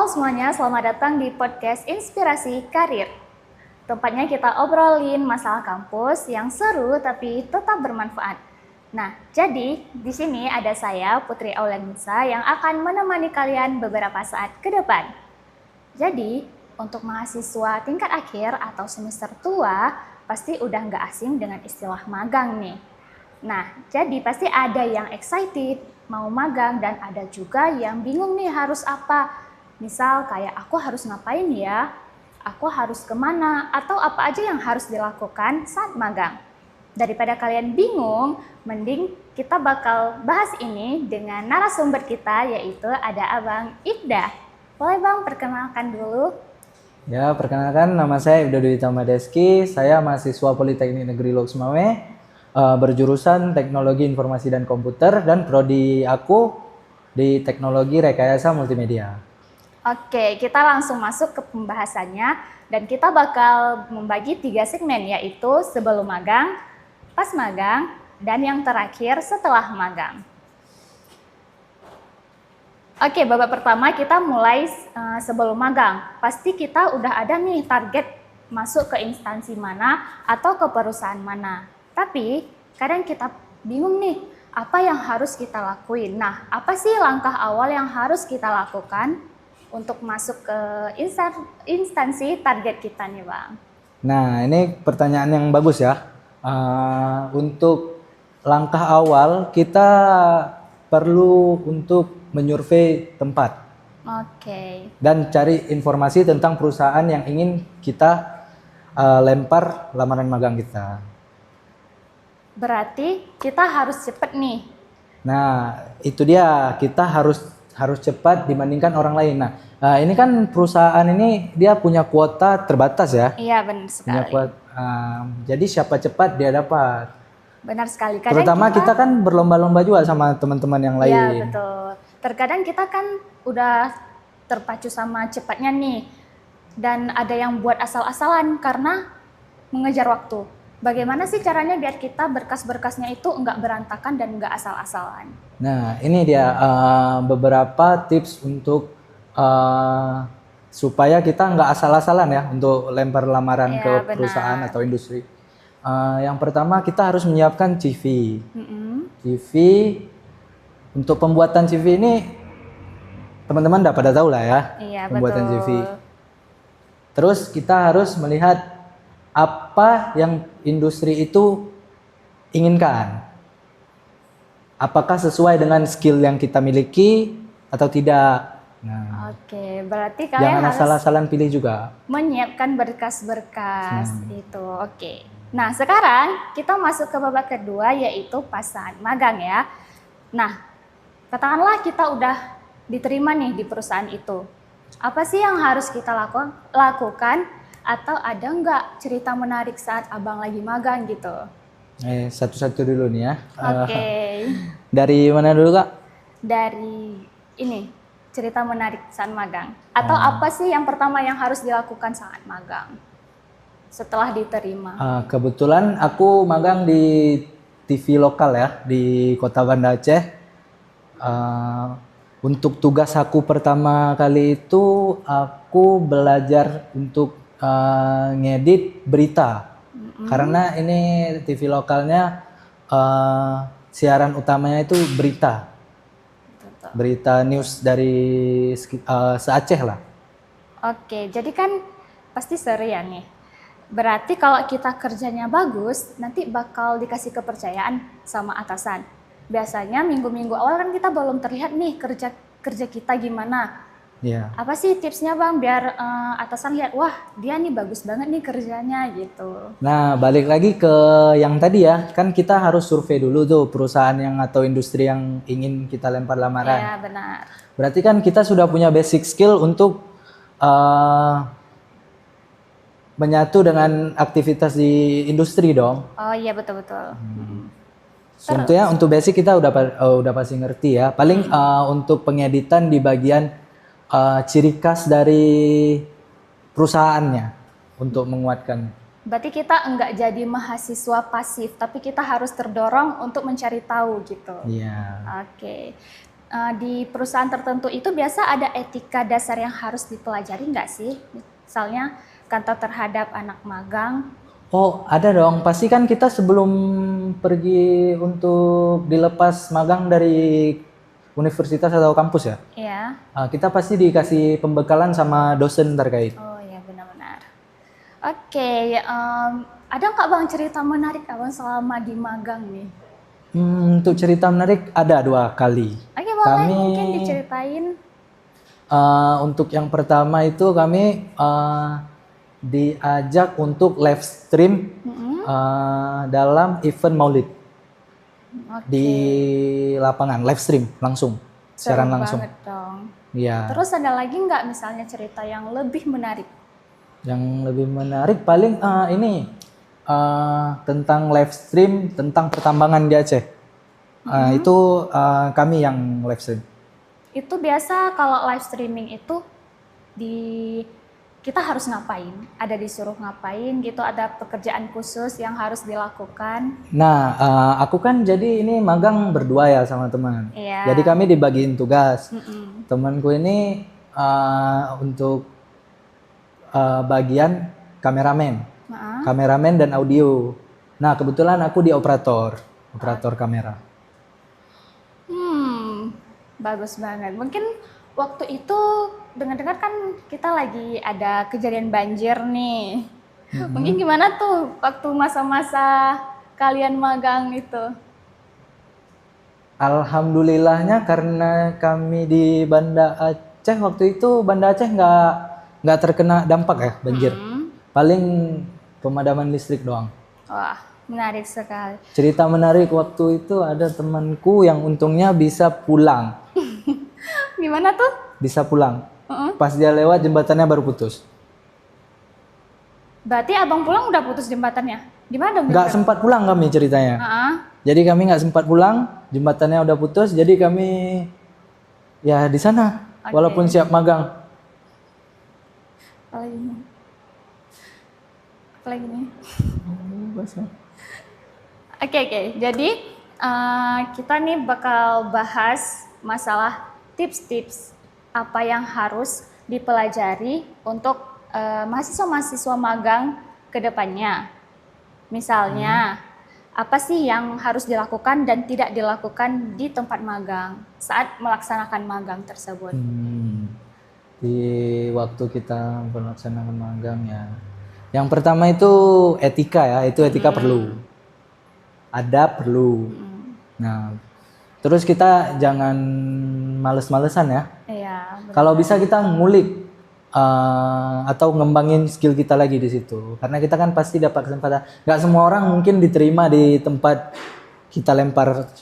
semuanya, selamat datang di podcast Inspirasi Karir. Tempatnya kita obrolin masalah kampus yang seru tapi tetap bermanfaat. Nah, jadi di sini ada saya, Putri Aulanisa, yang akan menemani kalian beberapa saat ke depan. Jadi, untuk mahasiswa tingkat akhir atau semester tua, pasti udah nggak asing dengan istilah magang nih. Nah, jadi pasti ada yang excited mau magang dan ada juga yang bingung nih harus apa. Misal kayak aku harus ngapain ya, aku harus kemana, atau apa aja yang harus dilakukan saat magang. Daripada kalian bingung, mending kita bakal bahas ini dengan narasumber kita, yaitu ada Abang Ibda. Boleh Bang perkenalkan dulu? Ya, perkenalkan nama saya Ibda Dwi Tamadeski, saya mahasiswa Politeknik Negeri Lok Sumawe, berjurusan Teknologi Informasi dan Komputer, dan prodi aku di Teknologi Rekayasa Multimedia. Oke, kita langsung masuk ke pembahasannya dan kita bakal membagi 3 segmen, yaitu sebelum magang, pas magang, dan yang terakhir setelah magang. Oke, babak pertama kita mulai sebelum magang. Pasti kita udah ada nih target masuk ke instansi mana atau ke perusahaan mana. Tapi kadang kita bingung nih, apa yang harus kita lakuin. Nah, apa sih langkah awal yang harus kita lakukan untuk masuk ke instansi target kita nih Bang? Nah, ini pertanyaan yang bagus ya. Untuk langkah awal kita perlu untuk menyurvei tempat. Oke. Dan cari informasi tentang perusahaan yang ingin kita lempar lamaran magang kita. Berarti kita harus cepet nih. Nah, itu dia, kita harus cepat dibandingkan orang lain. Nah, ini kan perusahaan ini dia punya kuota terbatas ya. Iya, benar sekali. Jadi siapa cepat dia dapat. Benar sekali. Terutama kita kan berlomba-lomba juga sama teman-teman yang lain. Iya, betul. Terkadang kita kan udah terpacu sama cepatnya nih. Dan ada yang buat asal-asalan karena mengejar waktu. Bagaimana sih caranya biar kita berkas-berkasnya itu enggak berantakan dan enggak asal-asalan? Nah, ini dia beberapa tips untuk supaya kita nggak asal-asalan ya untuk lempar lamaran Ya, ke benar. perusahaan atau industri. Yang pertama kita harus menyiapkan CV. CV untuk pembuatan CV ini teman-teman udah pada tahu lah ya. Iya, pembuatan betul. CV. Terus kita harus melihat apa yang industri itu inginkan. Apakah sesuai dengan skill yang kita miliki atau tidak. Nah, Oke, berarti kalian jangan harus asal-asalan pilih juga. menyiapkan berkas-berkas itu. Oke. Nah, sekarang kita masuk ke babak kedua, yaitu pas saat magang ya. Nah, katakanlah kita udah diterima nih di perusahaan itu. Apa sih yang harus kita lakukan? Atau ada nggak cerita menarik saat abang lagi magang gitu? Satu-satu dulu nih ya. Oke. Dari mana dulu Kak? Dari ini, cerita menarik saat magang. Atau apa sih yang pertama yang harus dilakukan saat magang setelah diterima? Kebetulan aku magang di TV lokal ya di Kota Banda Aceh. Untuk tugas aku pertama kali itu aku belajar untuk ngedit berita. Karena ini TV lokalnya siaran utamanya itu berita. Berita news dari se-Aceh lah. Oke, jadi kan pasti seru ya nih. Berarti kalau kita kerjanya bagus, nanti bakal dikasih kepercayaan sama atasan. Biasanya minggu-minggu awal kan kita belum terlihat nih kerja kita gimana. Iya. Apa sih tipsnya Bang biar atasan lihat, wah dia nih bagus banget nih kerjanya gitu. Nah, balik lagi ke yang tadi ya, kan kita harus survei dulu tuh perusahaan yang atau industri yang ingin kita lempar lamaran. Iya, benar. Berarti kan kita sudah punya basic skill untuk menyatu dengan aktivitas di industri dong. Oh iya, betul-betul. Tentunya untuk basic kita udah pasti ngerti ya. Paling untuk pengeditan di bagian ciri khas dari perusahaannya untuk menguatkan. Berarti kita enggak jadi mahasiswa pasif, tapi kita harus terdorong untuk mencari tahu gitu. Iya. Oke. di perusahaan tertentu itu biasa ada etika dasar yang harus dipelajari nggak sih? Misalnya kantor terhadap anak magang. Oh, ada dong. Pasti kan kita sebelum pergi untuk dilepas magang dari universitas atau kampus ya, Ya. kita pasti dikasih pembekalan sama dosen terkait. Oh ya, benar-benar. Oke, ada nggak Bang cerita menarik Abang selama di magang nih? Untuk cerita menarik ada 2 kali. Oke, boleh mungkin diceritain. Untuk yang pertama itu kami diajak untuk live stream dalam event Maulid di lapangan, live stream langsung, siaran langsung. Banget dong. Iya. Terus ada lagi nggak misalnya cerita yang lebih menarik? Yang lebih menarik paling ini tentang live stream tentang pertambangan di Aceh. Itu kami yang live stream. Itu biasa kalau live streaming itu kita harus ngapain? Ada disuruh ngapain gitu? Ada pekerjaan khusus yang harus dilakukan? Nah, aku kan jadi ini magang berdua ya sama teman. Iya. Jadi kami dibagiin tugas. Temanku ini untuk bagian kameramen, kameramen dan audio. Nah, kebetulan aku di operator kamera. Bagus banget. Mungkin waktu itu dengar-dengar kan kita lagi ada kejadian banjir nih. Mungkin gimana tuh waktu masa-masa kalian magang itu? Alhamdulillahnya karena kami di Banda Aceh waktu itu Banda Aceh nggak terkena dampak ya banjir. Paling pemadaman listrik doang. Wah, menarik sekali. Cerita menarik waktu itu ada temanku yang untungnya bisa pulang. Gimana tuh? Bisa pulang. Pas dia lewat jembatannya baru putus. Berarti abang pulang udah putus jembatannya? Gimana dong? Nggak sempat pulang kami ceritanya. Jadi kami nggak sempat pulang, jembatannya udah putus. Jadi kami ya di sana, walaupun siap magang. Apalagi nih. Oke. Jadi kita nih bakal bahas masalah tips-tips apa yang harus dipelajari untuk mahasiswa-mahasiswa magang ke depannya. Misalnya, apa sih yang harus dilakukan dan tidak dilakukan di tempat magang saat melaksanakan magang tersebut? Di waktu kita melaksanakan magang ya. Yang pertama itu etika ya, itu etika perlu. Adab perlu. Nah, terus kita jangan males-malesan ya. Iya. Kalau bisa kita ngulik atau ngembangin skill kita lagi di situ. Karena kita kan pasti dapat kesempatan. Gak semua orang mungkin diterima di tempat kita lempar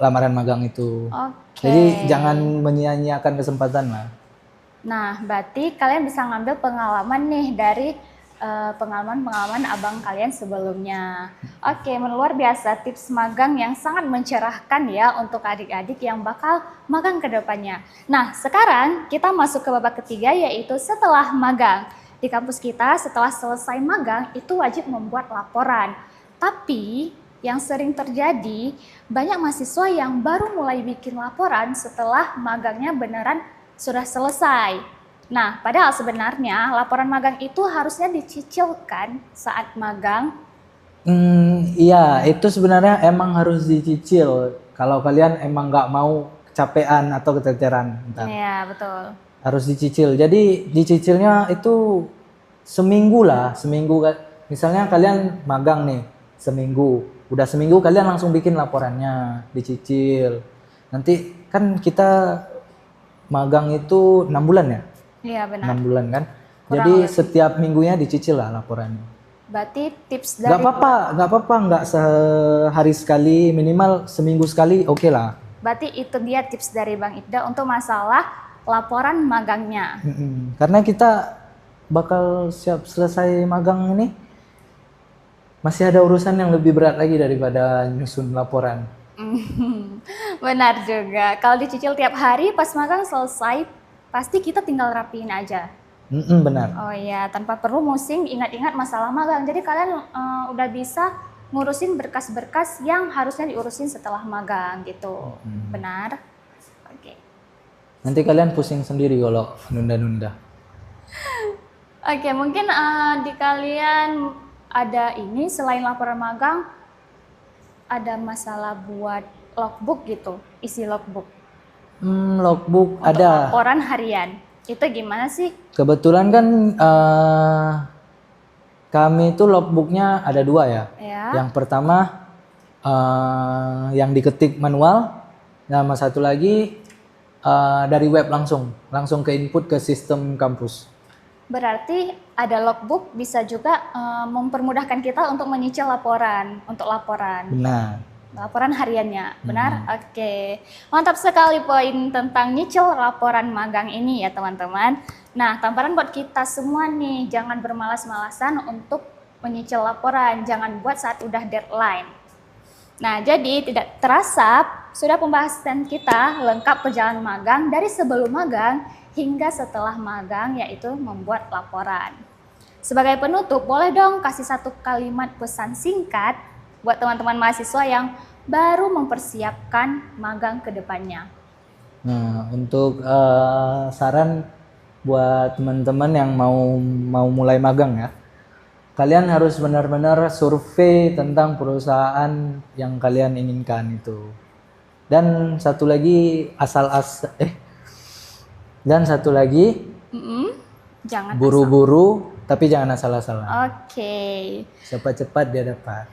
lamaran magang itu. Jadi jangan menyia-nyiakan kesempatan lah. Nah, berarti kalian bisa ngambil pengalaman nih dari pengalaman-pengalaman abang kalian sebelumnya. Oke, luar biasa tips magang yang sangat mencerahkan ya untuk adik-adik yang bakal magang ke depannya. Nah, sekarang kita masuk ke babak ketiga yaitu setelah magang. Di kampus kita setelah selesai magang itu wajib membuat laporan. Tapi yang sering terjadi banyak mahasiswa yang baru mulai bikin laporan setelah magangnya beneran sudah selesai. Nah, padahal sebenarnya laporan magang itu harusnya dicicilkan saat magang. Iya, itu sebenarnya emang harus dicicil. Kalau kalian emang nggak mau kecapean atau keteteran. Iya, betul. Harus dicicil. Jadi dicicilnya itu seminggu lah, seminggu. Misalnya kalian magang nih, seminggu. Udah seminggu kalian langsung bikin laporannya, dicicil. Nanti kan kita magang itu 6 bulan ya? Iya, benar. 6 bulan kan? Jadi setiap minggunya dicicil lah laporannya. Berarti tips dari... Gak apa-apa, nggak sehari sekali, minimal seminggu sekali, oke lah. Berarti itu dia tips dari Bang Ibda untuk masalah laporan magangnya. Karena kita bakal siap selesai magang ini, masih ada urusan yang lebih berat lagi daripada nyusun laporan. Benar juga. Kalau dicicil tiap hari pas magang selesai, pasti kita tinggal rapiin aja. Benar. Oh iya, tanpa perlu musing ingat-ingat masalah magang. Jadi kalian udah bisa ngurusin berkas-berkas yang harusnya diurusin setelah magang gitu. Benar? Nanti kalian pusing sendiri kalau nunda-nunda. Oke, mungkin di kalian ada ini selain laporan magang, ada masalah buat logbook gitu, isi logbook. Logbook Untuk ada. laporan harian. Itu gimana sih? Kebetulan kan kami itu logbooknya ada 2 ya. Ya. Yang pertama yang diketik manual, sama satu lagi dari web langsung ke input ke sistem kampus. Berarti ada logbook bisa juga mempermudahkan kita untuk menyicil laporan, untuk laporan. Benar. Laporan hariannya, benar? Oke, mantap sekali poin tentang nyicil laporan magang ini ya teman-teman. Nah, tamparan buat kita semua nih, jangan bermalas-malasan untuk menyicil laporan, jangan buat saat udah deadline. Nah, jadi tidak terasa sudah pembahasan kita lengkap perjalanan magang dari sebelum magang hingga setelah magang, yaitu membuat laporan. Sebagai penutup, boleh dong kasih satu kalimat pesan singkat buat teman-teman mahasiswa yang baru mempersiapkan magang ke depannya. Nah, untuk saran buat teman-teman yang mau mulai magang ya, kalian harus benar-benar survei tentang perusahaan yang kalian inginkan itu. Dan satu lagi Jangan buru-buru tapi jangan asal-asalan. Oke. Cepat-cepat dia dapat.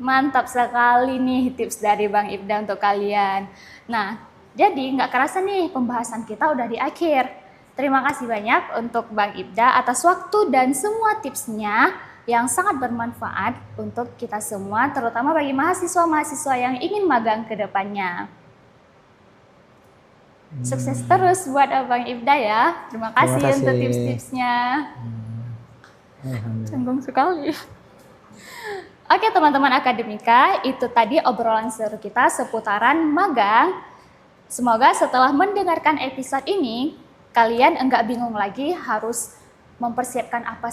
Mantap sekali nih tips dari Bang Ibda untuk kalian. Nah, jadi nggak kerasa nih pembahasan kita udah di akhir. Terima kasih banyak untuk Bang Ibda atas waktu dan semua tipsnya yang sangat bermanfaat untuk kita semua, terutama bagi mahasiswa-mahasiswa yang ingin magang ke depannya. Sukses terus buat Abang Ibda ya. Terima kasih untuk tips-tipsnya. Canggung sekali. Oke teman-teman akademika, itu tadi obrolan seru kita seputaran magang. Semoga setelah mendengarkan episode ini, kalian enggak bingung lagi harus mempersiapkan apa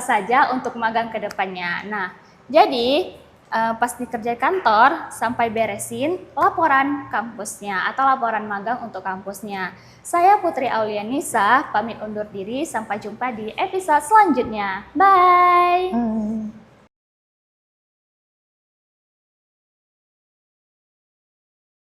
saja untuk magang ke depannya. Nah, jadi pas dikerja kantor sampai beresin laporan kampusnya atau laporan magang untuk kampusnya. Saya Putri Aulianisa pamit undur diri, sampai jumpa di episode selanjutnya. Bye.